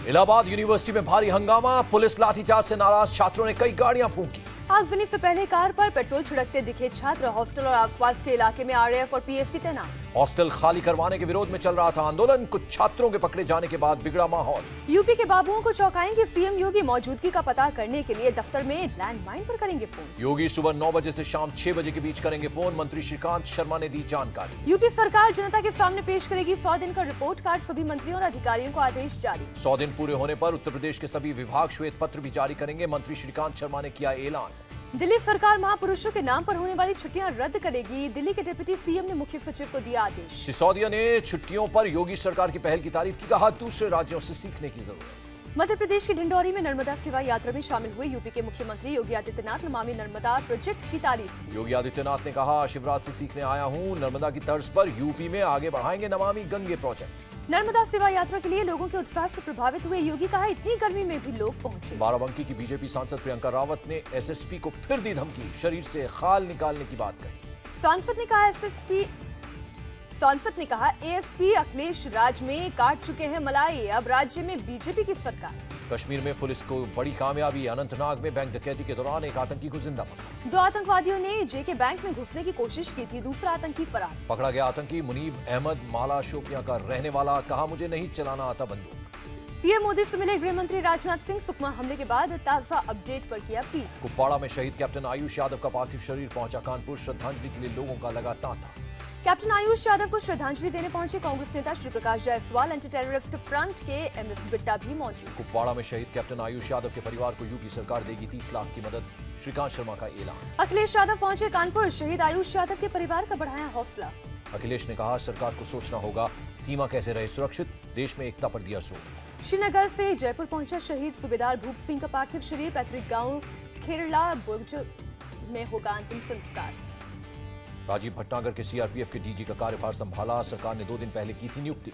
Allahabad university में भारी हंगामा, पुलिस लाठीचार्ज से नाराज छात्रों ने कई गाड़ियां फूंकी। आगजनी से पहले कार पर पेट्रोल छिड़कते दिखे छात्र। हॉस्टल और आसपास के इलाके में आरएएफ और पीएसी तैनात। हॉस्टल खाली करवाने के विरोध में चल रहा था आंदोलन। कुछ छात्रों के पकड़े जाने के बाद बिगड़ा माहौल। यूपी के बाबुओं को चौंकाएंगे सीएम योगी। मौजूदगी का पता करने के लिए दफ्तर में लैंडमाइन पर करेंगे फोन। योगी सुबह 9 बजे से शाम 6 बजे के बीच करेंगे फोन। मंत्री श्रीकांत शर्मा ने दी जानकारी। यूपी सरकार जनता के सामने पेश करेगी 100 दिन का रिपोर्ट कार्ड। सभी मंत्रियों और अधिकारियों को आदेश जारी। 100 दिन पूरे होने पर उत्तर प्रदेश के सभी विभाग श्वेत पत्र भी जारी करेंगे। मंत्री श्रीकांत शर्मा ने किया ऐलान। दिल्ली सरकार महापुरुषों के नाम पर होने वाली छुट्टियां रद्द करेगी। दिल्ली के डिप्टी सीएम ने मुख्य सचिव को दिया आदेश। सिसोदिया ने छुट्टियों पर योगी सरकार की पहल की तारीफ की। कहा दूसरे राज्यों से सीखने की जरूरत। मध्य प्रदेश के ढिंडोरी में नर्मदा सेवा यात्रा में शामिल हुए यूपी के मुख्यमंत्री योगी आदित्यनाथ। नमामि नर्मदा प्रोजेक्ट की तारीफ की। योगी आदित्यनाथ ने कहा, शिवराज से सीखने आया हूं। नर्मदा की तर्ज पर यूपी में आगे बढ़ाएंगे नमामि गंगे प्रोजेक्ट। नर्मदा सेवा यात्रा के लिए लोगों के उत्साह से प्रभावित हुए योगी। कहा, इतनी गर्मी में भी लोग पहुंचे। बाराबंकी की बीजेपी सांसद प्रियंका रावत ने एसएसपी को फिर दी धमकी। शरीर से खाल निकालने की बात कही। सांसद ने कहा एएसपी अखिलेश राज में काट चुके हैं मलाई। अब राज्य में बीजेपी की सरकार। कश्मीर में पुलिस को बड़ी कामयाबी। अनंतनाग में बैंक डकैती के दौरान एक आतंकी को जिंदा पकड़ा। 2 आतंकवादियों ने जेके बैंक में घुसने की कोशिश की थी। दूसरा आतंकी फरार। पकड़ा गया आतंकी मुनीब अहमद माला शोपियां का रहने वाला। कहा, मुझे नहीं चलाना आता बंदूक। पीएम मोदी से मिले गृह मंत्री राजनाथ सिंह। सुकमा हमले के बाद ताजा अपडेट पर किया ब्रीफ। कुपवाड़ा में शहीद कैप्टन आयुष यादव का पार्थिव शरीर पहुंचा कानपुर। श्रद्धांजलि के लिए लोगों का लगा तांता। कैप्टन आयुष यादव को श्रद्धांजलि देने पहुंचे कांग्रेस नेता Shri Prakash Jaiswal. Anti terrorist front के एमएस बिट्टा भी मौजूद। कुपवाड़ा में शहीद कैप्टन आयुष यादव के परिवार को यूपी सरकार देगी 30 लाख की मदद। श्रीकांत शर्मा का ऐलान। अखिलेश यादव पहुंचे कानपुर। शहीद आयुष यादव के परिवार का बढ़ाया हौसला। अखिलेश ने कहा, सरकार को सोचना होगा सीमा कैसे रहे सुरक्षित। देश में एकता पर दिया जोर। श्रीनगर से जयपुर पहुंचा शहीद सूबेदार भूप सिंह का पार्थिव शरीर। पैतृक गांव खेरला बुर्ज में होगा अंतिम संस्कार। राजीव भटनागर के सीआरपीएफ के डीजी का कार्यभार संभाला। सरकार ने 2 दिन पहले की थी नियुक्ति।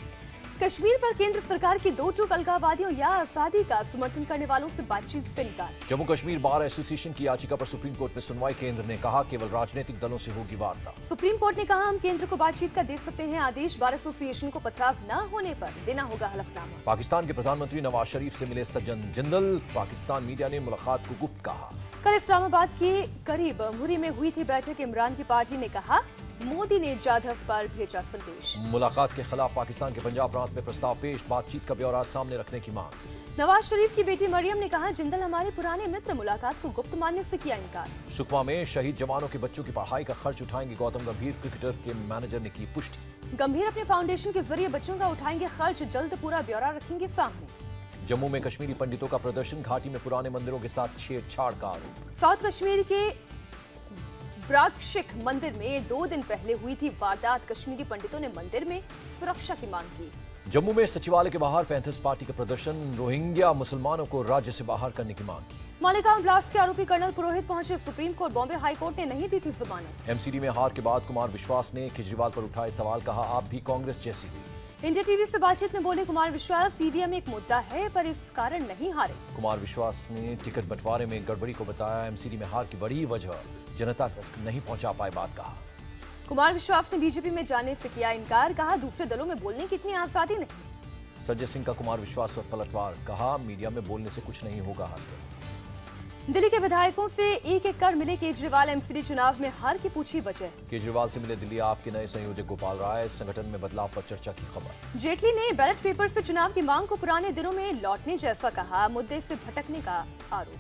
कश्मीर पर केंद्र सरकार की 2 टूक अलगाववादियों या आजादी का समर्थन करने वालों से बातचीत से इनकार। जम्मू कश्मीर बार एसोसिएशन की याचिका पर सुप्रीम कोर्ट में सुनवाई। केंद्र ने कहा, केवल राजनीतिक दलों से होगी वार्ता। सुप्रीम कोर्ट ने कहा, हम केंद्र को बातचीत का दे सकते हैं आदेश। बार एसोसिएशन को पथराव न होने पर देना होगा हलफनामा। पाकिस्तान के प्रधानमंत्री नवाज शरीफ से मिले सज्जन जिंदल। पाकिस्तान मीडिया ने मुलाकात को गुप्त कहा। कल इस्लामाबाद के करीब मुरी में हुई थी बैठक। इमरान की पार्टी ने कहा, मोदी ने जाधव पर भेजा संदेश। मुलाकात के खिलाफ पाकिस्तान के पंजाब प्रांत में प्रस्ताव पेश। बातचीत का ब्यौरा सामने रखने की मांग। नवाज शरीफ की बेटी मरियम ने कहा, जिंदल हमारे पुराने मित्र। मुलाकात को गुप्त मानने से किया इनकार। सुकमा में शहीद जवानों के बच्चों की पढ़ाई का खर्च उठाएंगे गौतम गंभीर। क्रिकेटर के मैनेजर ने की पुष्टि। गंभीर अपने फाउंडेशन के जरिए बच्चों का उठाएंगे खर्च। जल्द पूरा ब्यौरा रखेंगे सामने। जम्मू में कश्मीरी पंडितों का प्रदर्शन। घाटी में पुराने मंदिरों के साथ छेड़छाड़ का आरोप। साउथ कश्मीर के ब्राकशिक मंदिर में 2 दिन पहले हुई थी वारदात। कश्मीरी पंडितों ने मंदिर में सुरक्षा की मांग की। जम्मू में सचिवालय के बाहर पैंथर्स पार्टी का प्रदर्शन। रोहिंग्या मुसलमानों को राज्य से बाहर करने की मांग की। मालेगांव ब्लास्ट के आरोपी कर्नल पुरोहित पहुंचे supreme court. Bombay high court ने नहीं दी थी जमानत। एमसीडी में हार के बाद कुमार विश्वास ने केजरीवाल पर उठाए सवाल। कहा, आप भी कांग्रेस जैसी हुई। इंडिया टीवी से बातचीत में बोले कुमार विश्वास, ईवीएम एक मुद्दा है पर इस कारण नहीं हारे। कुमार विश्वास ने टिकट बंटवारे में गड़बड़ी को बताया एमसीडी में हार की बड़ी वजह जनता तक नहीं पहुंचा पाए बात कहा। कुमार विश्वास ने बीजेपी में जाने से किया इनकार। कहा, दूसरे दलों में बोलने की इतनी आजादी नहीं। संजय सिंह का कुमार विश्वास पर पलटवार। कहा, मीडिया में बोलने से कुछ नहीं होगा हासिल। दिल्ली के विधायकों से एक कर मिले केजरीवाल। एमसीडी चुनाव में हार की पूछी वजह। केजरीवाल से मिले दिल्ली आप के नए संयोजक गोपाल राय। संगठन में बदलाव पर चर्चा की खबर। जेटली ने बैलेट पेपर से चुनाव की मांग को पुराने दिनों में लौटने जैसा कहा। मुद्दे से भटकने का आरोप।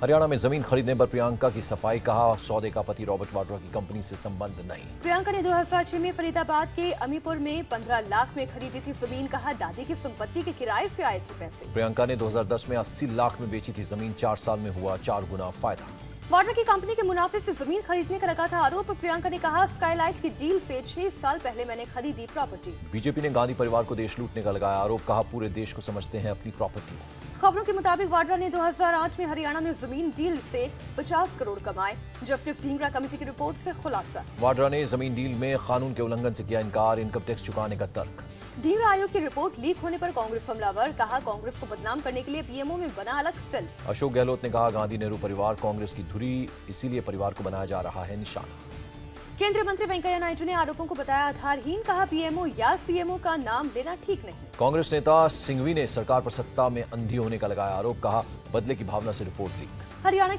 हरियाणा में जमीन खरीदने पर प्रियंका की सफाई। कहा, सौदे का पति रॉबर्ट वाड्रा की कंपनी से संबंध नहीं। प्रियंका ने 2006 में फरीदाबाद के अमीपुर में 15 लाख में खरीदी थी जमीन। कहा, दादी की संपत्ति के किराए से आए थे पैसे। प्रियंका ने 2010 में 80 लाख में बेची थी जमीन। 4 साल में हुआ 4 गुना फायदा। वाड्रा की कंपनी के मुनाफे से जमीन खरीदने का लगा था आरोप। प्रियंका ने कहा, स्काईलाइट की डील से 6 साल पहले मैंने खरीदी प्रॉपर्टी। बीजेपी ने गांधी परिवार को देश लूटने का लगाया आरोप। कहा, पूरे देश को समझते हैं अपनी प्रॉपर्टी। खबरों के मुताबिक वाड्रा ने 2008 में हरियाणा में जमीन डील से 50 करोड़ कमाए। जस्टिस ढींगरा कमेटी की रिपोर्ट से खुलासा। वाड्रा ने जमीन डील में कानून के उल्लंघन से किया इनकार। इनकम टैक्स चुकाने का तर्क। ढींगरा आयोग की रिपोर्ट लीक होने पर कांग्रेस हमलावर। कहा, कांग्रेस को बदनाम करने के लिए पीएमओ में बना अलग सेल। अशोक गहलोत ने कहा, गांधी नेहरू परिवार कांग्रेस की धुरी, इसीलिए परिवार को बनाया जा रहा है निशाना। केंद्रीय मंत्री वेंकैया नायडू ने आरोपों को बताया आधारहीन, कहा पीएमओ या सीएमओ का नाम लेना ठीक नहीं। कांग्रेस नेता सिंघवी ने सरकार पर सत्ता में अंधी होने का लगाया आरोप, कहा बदले की भावना से रिपोर्ट लीक। हरियाणा